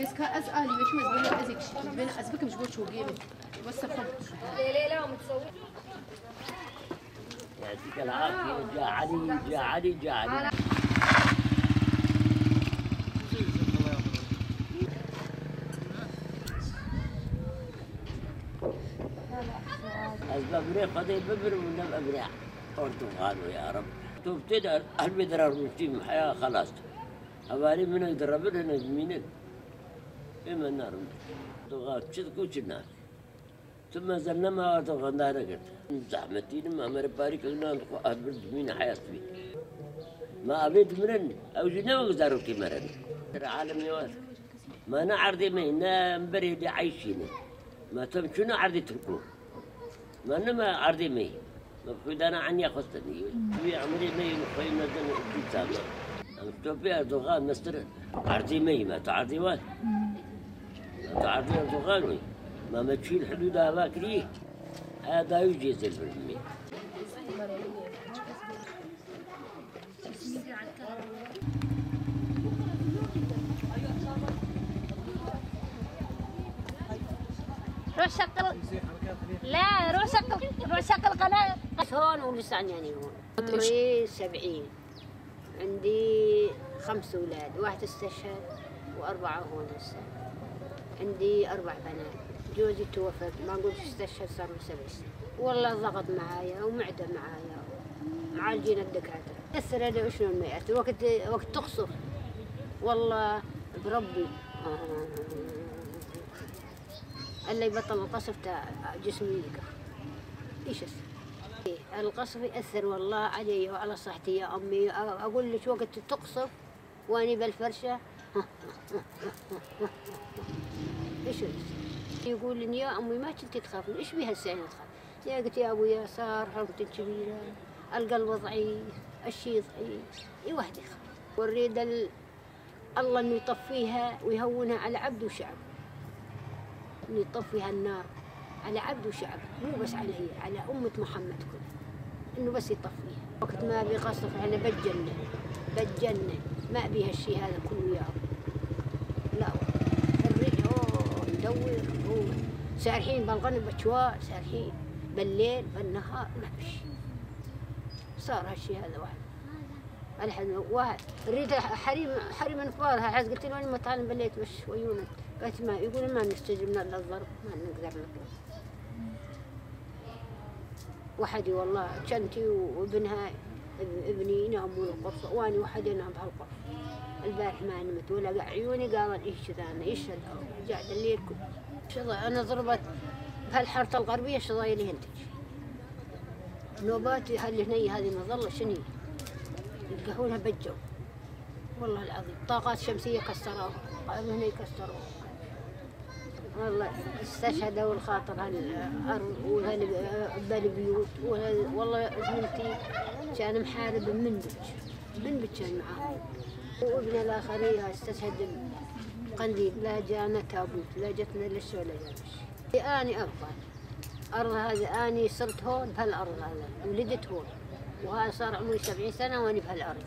بس كأسألي مش مزبوط أزيك شيء بين أزبك مش بوش وجيبك بس خب لا متصور يعطيك العافية. جاء علي أسباب ريق هذا ببر من الأبرع أردوغانو يا رب تبتدأ المدرة المسلم حياة خلاص أبالي من يدرب لنا زمينا إما النار أردوغان شذكو الناس ثم زلنا ما أردوغان رجل زحمتين ما مربارك لنا أهل زمينا حياة بي ما أبيد منن أو جنا وقدروا كمرن ترى عالم يواس ما نعرض منا نبرد عايشين ما تمشون عرض تركوا ما أنا عرض مي المفروض أنا عني خصني في عمري مي وخي نزل الدين أنا توفي أردوغان مستر عرضي مي ما تعرضي وين ما تعرضي أردوغان وين ما تشيل حدود هذاك ليه هذا يجي زلفر مي روح شغل قناة هون ولساني يعني هون عمري 70 عندي 5 أولاد واحد استشهد و4 هون هسه عندي 4 بنات جوزي توفى ما نقول استشهد صار له 7 سنين والله ضغط معايا ومعدة معايا معالجين الدكاترة يأثر هذا شلون ما يأثر وقت تقصف والله بربي اللي يبطل القصف جسمي يقف ايش القصف يأثر والله علي وعلى صحتي يا أمي أقول لك وقت تقصف وأني بالفرشة ايش يقول لي يا أمي ما كنت تخافين ايش بها السنة تخاف يا قلت يا أبويا صار حرمتي كبيرة القلب ضعيف الشي ضعيف اي واحد يخاف ونريد الله انه يطفيها ويهونها على عبد وشعب انه يطفيها النار على عبد وشعب مو بس على هي على أمة محمد كلها إنه بس يطفيها وقت ما أبي قصف أنا بتجنن ما أبي هالشي هذا كله يا أبو لا الرجل ندور هو سارحين بالغنم بشوار سارحين بالليل بالنهار ما فيش صار هالشي هذا واحد نريد حريم نفارها عز قلت له أنا ما تعلم بالليل بس ويونا قالت ما يقول ما نستجبنا للضرب ما نقدر نطلع وحدي والله كنتي وابنها ابني ينامون القرصة واني وحدي انام بهالقرصة البارح ما نمت ولا عيوني قالت ايش ذا ايش هذا قاعد الليل كله انا ضربت بهالحارة الغربية شظايلي هنتج نوباتي هالهنية هذه مظلة شنو يلقحونها بالجو والله العظيم طاقات شمسية كسروها هنا يكسروها والله استشهدوا الخاطر هالأرض وهالبيوت والله زميلتي كان محارب من بج كان معاه وابن الآخرية استشهد قنديل لا جانا تابوت لا جتنا لسه ولا جابش أني أبقى أرض هذا أني صرت هون بهالأرض هذا ولدت هون وهذا صار عمري 70 سنة وأني بهالأرض